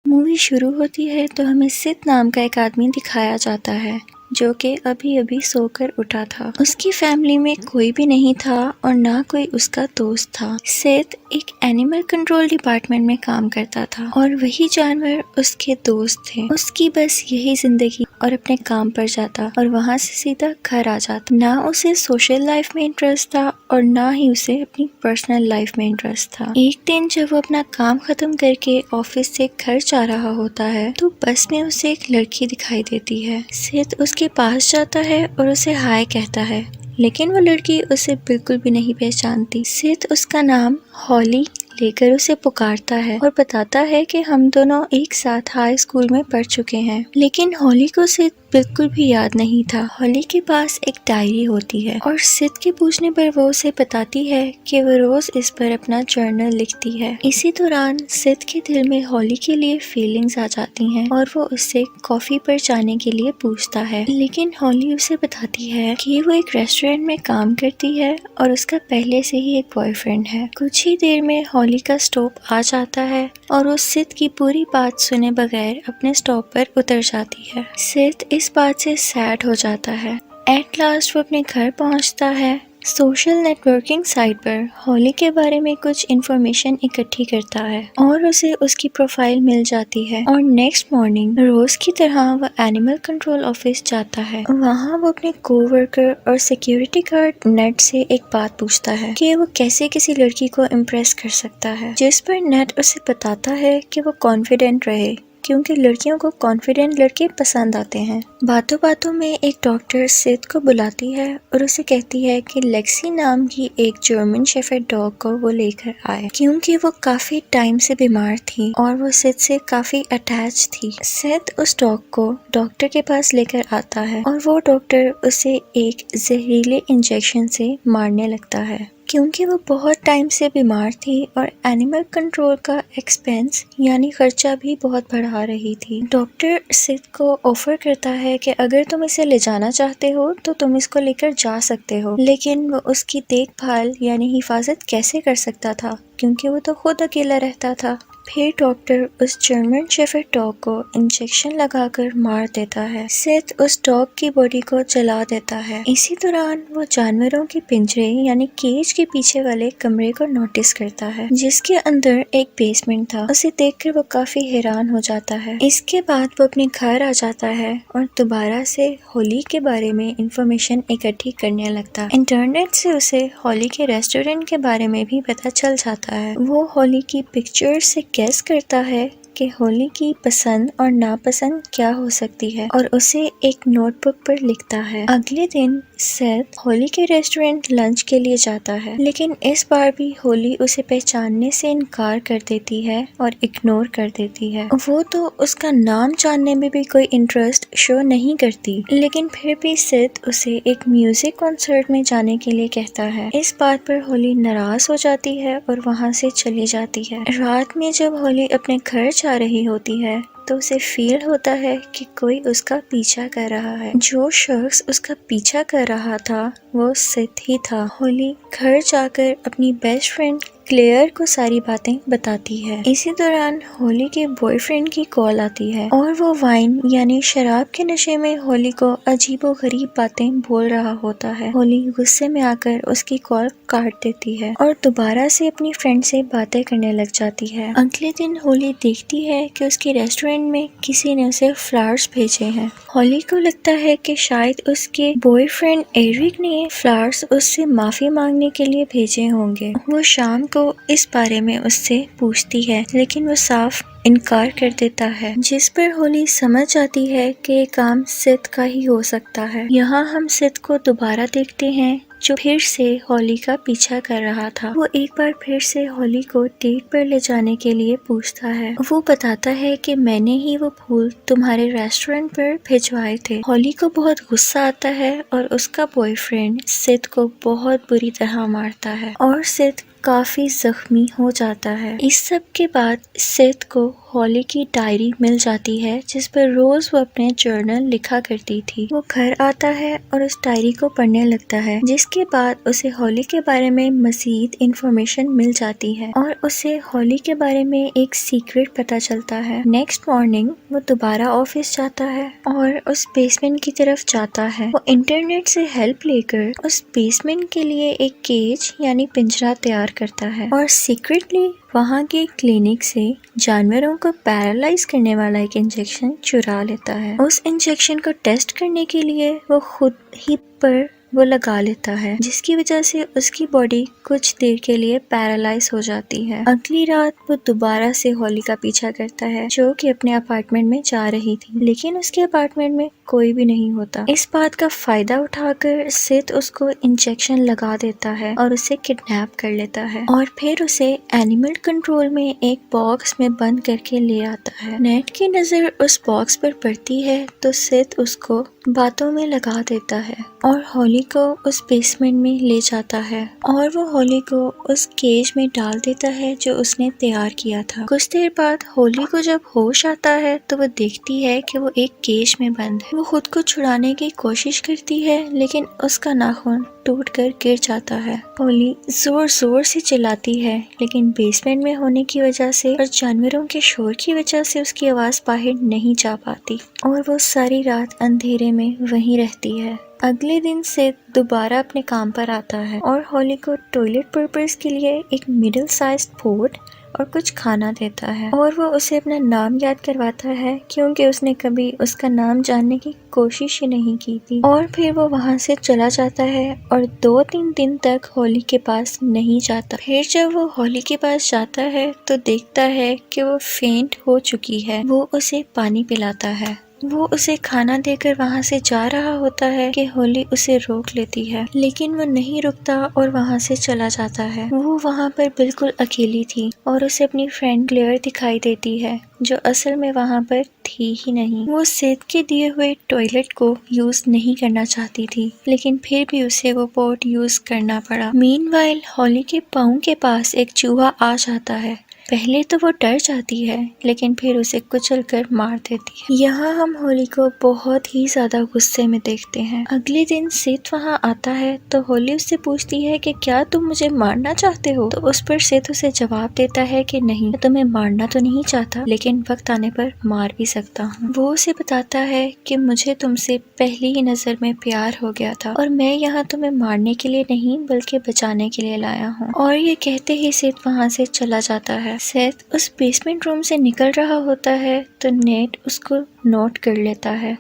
Movie शुरू होती है तो हमें सिद नाम का एक आदमी दिखाया जाता है जो कि अभी अभी सोकर उठा था। उसकी फैमिली में कोई भी नहीं था और ना कोई उसका दोस्त था। सिद एक एनिमल कंट्रोल डिपार्टमेंट में काम करता था और वही जानवर उसके दोस्त थे। उसकी बस यही जिंदगी और अपने काम पर जाता और वहाँ से सीधा घर आ जाता। ना उसे सोशल लाइफ में इंटरेस्ट था और ना ही उसे अपनी पर्सनल लाइफ में इंटरेस्ट था। एक दिन जब वो अपना काम खत्म करके ऑफिस से घर जा रहा होता है तो बस में उसे एक लड़की दिखाई देती है। सिद उसके पास जाता है और उसे हाय कहता है, लेकिन वो लड़की उसे बिल्कुल भी नहीं पहचानती। सिद उसका नाम हॉली लेकर उसे पुकारता है और बताता है कि हम दोनों एक साथ हाई स्कूल में पढ़ चुके हैं। लेकिन हॉली को सिद बिल्कुल भी याद नहीं था। हॉली के पास एक डायरी होती है और सिद के पूछने पर वो उसे बताती है कि वो रोज इस पर अपना जर्नल लिखती है। इसी दौरान सिद के दिल में हॉली के लिए फीलिंग्स आ जाती हैं और वो उससे कॉफी पर जाने के लिए पूछता है। लेकिन हॉली उसे बताती है कि वो एक रेस्टोरेंट में काम करती है और उसका पहले से ही एक बॉयफ्रेंड है। कुछ ही देर में हॉली का स्टॉप आ जाता है और वो सिद की पूरी बात सुने बगैर अपने स्टॉप पर उतर जाती है। सिद इस बात से सैड हो जाता है। एट लास्ट वो अपने घर पहुंचता है। सोशल नेटवर्किंग साइट पर हॉली के बारे में कुछ इन्फॉर्मेशन इकट्ठी करता है और उसे उसकी प्रोफाइल मिल जाती है और नेक्स्ट मॉर्निंग रोज की तरह वो एनिमल कंट्रोल ऑफिस जाता है। वहाँ वो अपने कोवर्कर और सिक्योरिटी गार्ड नेट से एक बात पूछता है कि वो कैसे किसी लड़की को इम्प्रेस कर सकता है, जिस पर नेट उसे बताता है कि वो कॉन्फिडेंट रहे क्योंकि लड़कियों को कॉन्फिडेंट लड़के पसंद आते हैं। बातों बातों में एक डॉक्टर सिद को बुलाती है और उसे कहती है कि लेक्सी नाम की एक जर्मन शेफर्ड डॉग को वो लेकर आए क्योंकि वो काफी टाइम से बीमार थी और वो सिद से काफी अटैच थी। सिद उस डॉग को डॉक्टर के पास लेकर आता है और वो डॉक्टर उसे एक जहरीले इंजेक्शन से मारने लगता है क्योंकि वो बहुत टाइम से बीमार थी और एनिमल कंट्रोल का एक्सपेंस यानी खर्चा भी बहुत बढ़ा रही थी। डॉक्टर सिद को ऑफर करता है कि अगर तुम इसे ले जाना चाहते हो तो तुम इसको लेकर जा सकते हो, लेकिन वो उसकी देखभाल यानी हिफाजत कैसे कर सकता था क्योंकि वो तो खुद अकेला रहता था। फिर डॉक्टर उस जर्मन शेफर्ड डॉग को इंजेक्शन लगाकर मार देता है। सिद उस डॉग की बॉडी को जला देता है। इसी दौरान वो जानवरों के पिंजरे यानी केज के पीछे वाले कमरे को नोटिस करता है जिसके अंदर एक बेसमेंट था। उसे देखकर वो काफी हैरान हो जाता है। इसके बाद वो अपने घर आ जाता है और दोबारा से होली के बारे में इंफॉर्मेशन इकट्ठी करने लगता है। इंटरनेट से उसे होली के रेस्टोरेंट के बारे में भी पता चल जाता है। वो होली की पिक्चर से गेस करता है कि होली की पसंद और नापसंद क्या हो सकती है और उसे एक नोटबुक पर लिखता है। अगले दिन सिद होली के रेस्टोरेंट लंच के लिए जाता है, लेकिन इस बार भी होली उसे पहचानने से इनकार कर देती है और इग्नोर कर देती है। वो तो उसका नाम जानने में भी कोई इंटरेस्ट शो नहीं करती, लेकिन फिर भी सिद उसे एक म्यूजिक कॉन्सर्ट में जाने के लिए कहता है। इस बात पर होली नाराज हो जाती है और वहाँ से चली जाती है। रात में जब होली अपने घर जा रही होती है तो उसे फील होता है कि कोई उसका पीछा कर रहा है। जो शख्स उसका पीछा कर रहा था वो सिद ही था। होली घर जाकर अपनी बेस्ट फ्रेंड क्लेयर को सारी बातें बताती है। इसी दौरान होली के बॉयफ्रेंड की कॉल आती है और वो वाइन यानी शराब के नशे में होली को अजीबोगरीब बातें बोल रहा होता है। होली गुस्से में आकर उसकी कॉल काट देती है और दोबारा से अपनी फ्रेंड से बातें करने लग जाती है। अगले दिन होली देखती है कि उसके रेस्टोरेंट में किसी ने उसे फ्लावर्स भेजे हैं। होली को लगता है कि शायद उसके बॉयफ्रेंड एरिक ने फ्लावर्स उससे माफी मांगने के लिए भेजे होंगे। वो शाम को इस बारे में उससे पूछती है, लेकिन वो साफ इनकार कर देता है, जिस पर होली समझ जाती है कि ये काम सिद का ही हो सकता है। यहाँ हम सिद को दोबारा देखते हैं जो फिर से होली का पीछा कर रहा था। वो एक बार फिर से होली को डेट पर ले जाने के लिए पूछता है। वो बताता है कि मैंने ही वो फूल तुम्हारे रेस्टोरेंट पर भिजवाए थे। होली को बहुत गुस्सा आता है और उसका बॉयफ्रेंड सिद को बहुत बुरी तरह मारता है और सिद काफी जख्मी हो जाता है। इस सब के बाद सिद को हॉली की डायरी मिल जाती है जिस पर रोज वो अपने जर्नल लिखा करती थी। वो घर आता है और उस डायरी को पढ़ने लगता है, जिसके बाद उसे हॉली के बारे में मजीद इंफॉर्मेशन मिल जाती है और उसे हॉली के बारे में एक सीक्रेट पता चलता है। नेक्स्ट मॉर्निंग वो दोबारा ऑफिस जाता है और उस बेसमेंट की तरफ जाता है। वो इंटरनेट से हेल्प लेकर उस बेसमेंट के लिए एक केज यानी पिंजरा तैयार करता है और सीक्रेटली वहाँ के क्लिनिक से जानवरों को पैरालाइज करने वाला एक इंजेक्शन चुरा लेता है। उस इंजेक्शन को टेस्ट करने के लिए वो खुद ही पर वो लगा लेता है, जिसकी वजह से उसकी बॉडी कुछ देर के लिए पैरालाइज हो जाती है। अगली रात वो दोबारा से हॉली का पीछा करता है, जो कि अपने अपार्टमेंट में जा रही थी, लेकिन उसके अपार्टमेंट में कोई भी नहीं होता। इस बात का फायदा उठाकर सिड उसको इंजेक्शन लगा देता है और उसे किडनैप कर लेता है और फिर उसे एनिमल कंट्रोल में एक बॉक्स में बंद करके ले आता है। नेट की नजर उस बॉक्स पर पड़ती है तो सिड उसको बातों में लगा देता है और हॉली को उस बेसमेंट में ले जाता है और वो हॉली को उस केज में डाल देता है जो उसने तैयार किया था। कुछ देर बाद हॉली को जब होश आता है तो वो देखती है कि वो एक केज में बंद है। वो खुद को छुड़ाने की कोशिश करती है लेकिन उसका नाखून टूटकर गिर जाता है। हॉली जोर जोर से चिल्लाती है लेकिन बेसमेंट में होने की वजह से और जानवरों के शोर की वजह से उसकी आवाज बाहर नहीं जा पाती और वो सारी रात अंधेरे में वहीं रहती है। अगले दिन से दोबारा अपने काम पर आता है और हॉली को टॉयलेट पर्पस के लिए एक मिडिल साइज्ड पोट और कुछ खाना देता है और वो उसे अपना नाम याद करवाता है क्योंकि उसने कभी उसका नाम जानने की कोशिश ही नहीं की थी। और फिर वो वहाँ से चला जाता है और 2-3 दिन तक हॉली के पास नहीं जाता। फिर जब वो हॉली के पास जाता है तो देखता है कि वो फेंट हो चुकी है। वो उसे पानी पिलाता है। वो उसे खाना देकर वहाँ से जा रहा होता है कि हॉली उसे रोक लेती है, लेकिन वो नहीं रुकता और वहाँ से चला जाता है। वो वहाँ पर बिल्कुल अकेली थी और उसे अपनी फ्रेंड क्लेयर दिखाई देती है जो असल में वहाँ पर थी ही नहीं। वो सिड के दिए हुए टॉयलेट को यूज नहीं करना चाहती थी, लेकिन फिर भी उसे वो पोट यूज करना पड़ा। मीनवाइल हॉली के पाँव के पास एक चूहा आ जाता है। पहले तो वो डर जाती है लेकिन फिर उसे कुचलकर मार देती है। यहाँ हम हॉली को बहुत ही ज्यादा गुस्से में देखते हैं। अगले दिन सिड वहाँ आता है तो हॉली उससे पूछती है कि क्या तुम मुझे मारना चाहते हो, तो उस पर सिड उसे जवाब देता है कि नहीं, मैं तुम्हें मारना तो नहीं चाहता लेकिन वक्त आने पर मार भी सकता हूँ। वो उसे बताता है कि मुझे तुमसे पहली ही नजर में प्यार हो गया था और मैं यहाँ तुम्हें मारने के लिए नहीं बल्कि बचाने के लिए लाया हूँ। और ये कहते ही सिड वहाँ से चला जाता है। सिड उस बेसमेंट रूम से निकल रहा होता है तो नेट उसको नोट कर लेता है,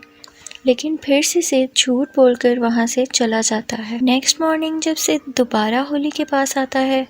लेकिन फिर से सिड झूठ बोलकर वहाँ से चला जाता है। नेक्स्ट मॉर्निंग जब सिड दोबारा हॉली के पास आता है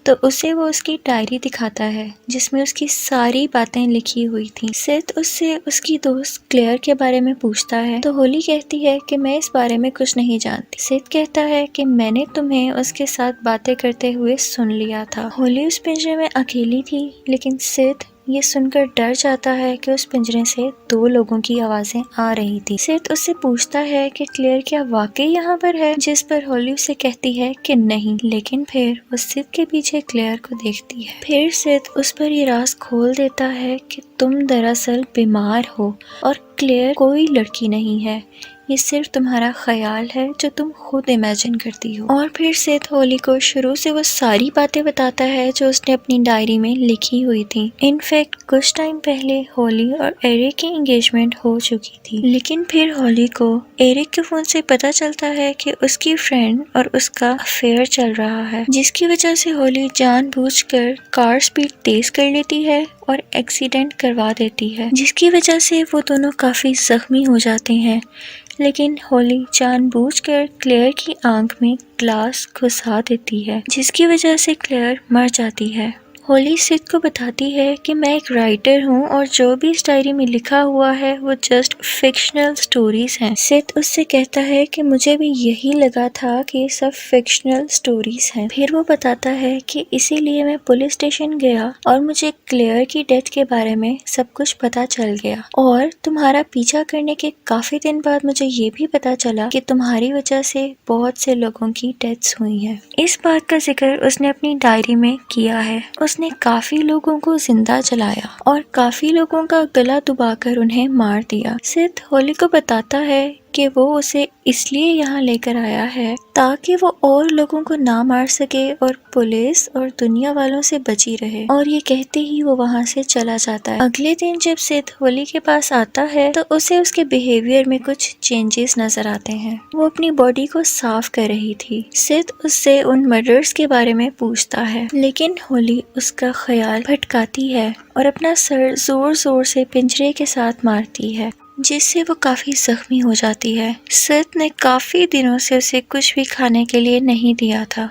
तो उसे वो उसकी डायरी दिखाता है जिसमें उसकी सारी बातें लिखी हुई थी। सिड उससे उसकी दोस्त क्लेयर के बारे में पूछता है तो हॉली कहती है कि मैं इस बारे में कुछ नहीं जानती। सिड कहता है कि मैंने तुम्हें उसके साथ बातें करते हुए सुन लिया था। हॉली उस पिंजरे में अकेली थी लेकिन सिड ये सुनकर डर जाता है कि उस पिंजरे से 2 लोगों की आवाजें आ रही थी। सिड उससे पूछता है कि क्लेयर क्या वाकई यहाँ पर है, जिस पर हॉली उसे कहती है कि नहीं, लेकिन फिर वो सिड के पीछे क्लेयर को देखती है। फिर सिड उस पर ये राज खोल देता है कि तुम दरअसल बीमार हो और क्लेयर कोई लड़की नहीं है, ये सिर्फ तुम्हारा ख्याल है जो तुम खुद इमेजिन करती हो। और फिर सिड हॉली को शुरू से वो सारी बातें बताता है जो उसने अपनी डायरी में लिखी हुई थी। इनफैक्ट कुछ टाइम पहले हॉली और एरिक की एंगेजमेंट हो चुकी थी, लेकिन फिर हॉली को एरिक के फोन से पता चलता है कि उसकी फ्रेंड और उसका अफेयर चल रहा है, जिसकी वजह से हॉली जानबूझकर कार स्पीड तेज कर लेती है और एक्सीडेंट करवा देती है, जिसकी वजह से वो दोनों काफी जख्मी हो जाते हैं। लेकिन हॉली जानबूझकर क्लेयर की आंख में ग्लास घुसा देती है, जिसकी वजह से क्लेयर मर जाती है। हॉली सिड को बताती है कि मैं एक राइटर हूँ और जो भी इस डायरी में लिखा हुआ है वो जस्ट फिक्शनल स्टोरीज हैं। सिड उससे कहता है कि मुझे भी यही लगा था कि ये सब फिक्शनल स्टोरीज हैं। फिर वो बताता है कि इसीलिए मैं पुलिस स्टेशन गया और मुझे क्लेयर की डेथ के बारे में सब कुछ पता चल गया और तुम्हारा पीछा करने के काफी दिन बाद मुझे ये भी पता चला कि तुम्हारी वजह से बहुत से लोगों की डेथ्स हुई हैं। इस बात का जिक्र उसने अपनी डायरी में किया है। उसने उसने काफी लोगों को जिंदा जलाया और काफी लोगों का गला दबाकर उन्हें मार दिया। सिद होली को बताता है कि वो उसे इसलिए यहाँ लेकर आया है ताकि वो और लोगों को ना मार सके और पुलिस और दुनिया वालों से बची रहे। और ये कहते ही वो वहाँ से चला जाता है। अगले दिन जब सिद होली के पास आता है तो उसे उसके बिहेवियर में कुछ चेंजेस नजर आते हैं। वो अपनी बॉडी को साफ कर रही थी। सिद उससे उन मर्डर्स के बारे में पूछता है, लेकिन होली उसका ख्याल भटकाती है और अपना सर जोर जोर से पिंजरे के साथ मारती है, जिससे वो काफी जख्मी हो जाती है। सिद ने काफी दिनों से उसे कुछ भी खाने के लिए नहीं दिया था।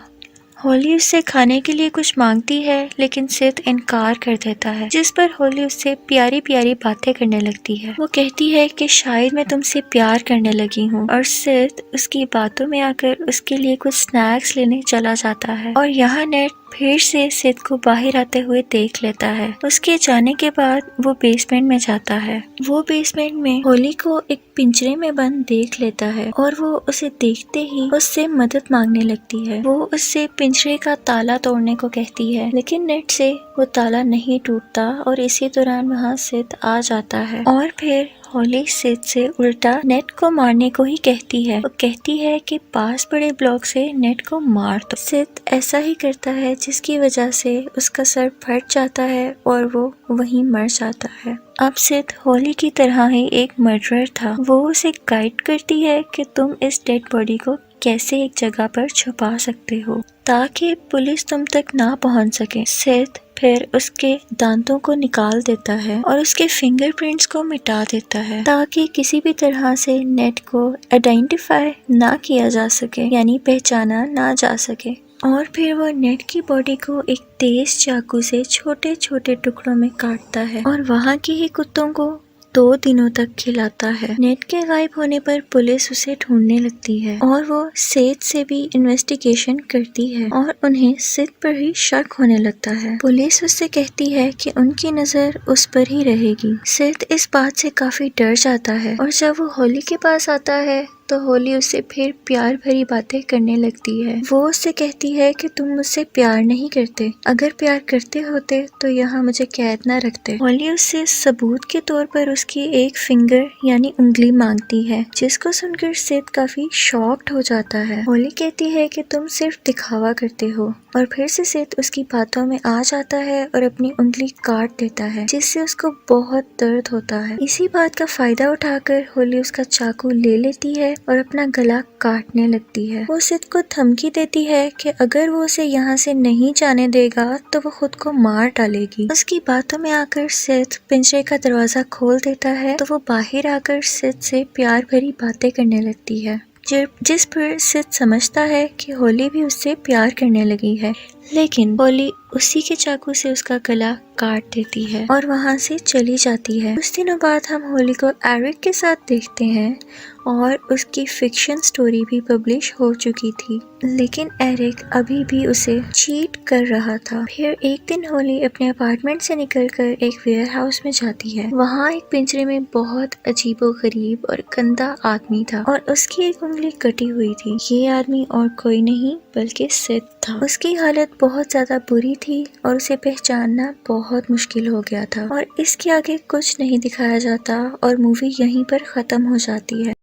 होली उससे खाने के लिए कुछ मांगती है, लेकिन सिद इनकार कर देता है, जिस पर होली उससे प्यारी प्यारी बातें करने लगती है। वो कहती है कि शायद मैं तुमसे प्यार करने लगी हूँ, और सिद उसकी बातों में आकर उसके लिए कुछ स्नैक्स लेने चला जाता है। और यहाँ नेट फिर से सिद को बाहर आते हुए देख लेता है। उसके जाने के बाद वो बेसमेंट में जाता है। वो बेसमेंट में होली को एक पिंजरे में बंद देख लेता है और वो उसे देखते ही उससे मदद मांगने लगती है। वो उससे पिंजरे का ताला तोड़ने को कहती है, लेकिन नेट से वो ताला नहीं टूटता और इसी दौरान वहाँ सिद आ जाता है। और फिर होली सिद से उल्टा नेट को मारने को ही कहती है। वो कहती है कि पास पड़े ब्लॉक से नेट को मार दो। सिद ऐसा ही करता है, जिसकी वजह से उसका सर फट जाता है और वो वहीं मर जाता है। अब सिद होली की तरह ही एक मर्डरर था। वो उसे गाइड करती है कि तुम इस डेड बॉडी को कैसे एक जगह पर छुपा सकते हो ताकि पुलिस तुम तक ना पहुंच सके। सिद फिर उसके दांतों को निकाल देता है और उसके फिंगरप्रिंट्स को मिटा देता है ताकि किसी भी तरह से नेट को आइडेंटिफाई ना किया जा सके, यानी पहचाना ना जा सके। और फिर वो नेट की बॉडी को एक तेज चाकू से छोटे छोटे टुकड़ों में काटता है और वहाँ के ही कुत्तों को 2 दिनों तक खिलाता है। नेट के गायब होने पर पुलिस उसे ढूंढने लगती है और वो सिद से भी इन्वेस्टिगेशन करती है और उन्हें सिद पर ही शक होने लगता है। पुलिस उससे कहती है कि उनकी नजर उस पर ही रहेगी। सिद इस बात से काफी डर जाता है और जब वो होली के पास आता है तो होली उससे फिर प्यार भरी बातें करने लगती है। वो उससे कहती है कि तुम मुझसे प्यार नहीं करते, अगर प्यार करते होते तो यहाँ मुझे कैद न रखते। होली उससे सबूत के तौर पर उसकी एक फिंगर यानी उंगली मांगती है, जिसको सुनकर सिद काफी शॉक्ड हो जाता है। होली कहती है कि तुम सिर्फ दिखावा करते हो, और फिर से सिद उसकी बातों में आ जाता है और अपनी उंगली काट देता है, जिससे उसको बहुत दर्द होता है। इसी बात का फायदा उठाकर होली उसका चाकू ले लेती है और अपना गला काटने लगती है। वो सिद को धमकी देती है कि अगर वो उसे यहाँ से नहीं जाने देगा तो वो खुद को मार डालेगी। उसकी बातों में आकर सिद पिंजरे का दरवाजा खोल देता है तो वो बाहर आकर सिद से प्यार भरी बातें करने लगती है, जिस पर सिद समझता है कि होली भी उससे प्यार करने लगी है। लेकिन होली उसी के चाकू से उसका गला काट देती है और वहाँ से चली जाती है। कुछ दिनों बाद हम होली को एरिक के साथ देखते हैं और उसकी फिक्शन स्टोरी भी पब्लिश हो चुकी थी, लेकिन एरिक अभी भी उसे चीट कर रहा था। फिर एक दिन होली अपने अपार्टमेंट से निकलकर एक वेयर हाउस में जाती है। वहाँ एक पिंजरे में बहुत अजीबोगरीब और गंदा आदमी था और उसकी एक उंगली कटी हुई थी। ये आदमी और कोई नहीं बल्कि सिद था। उसकी हालत बहुत ज्यादा बुरी थी और उसे पहचानना बहुत मुश्किल हो गया था। और इसके आगे कुछ नहीं दिखाया जाता और मूवी यहीं पर खत्म हो जाती है।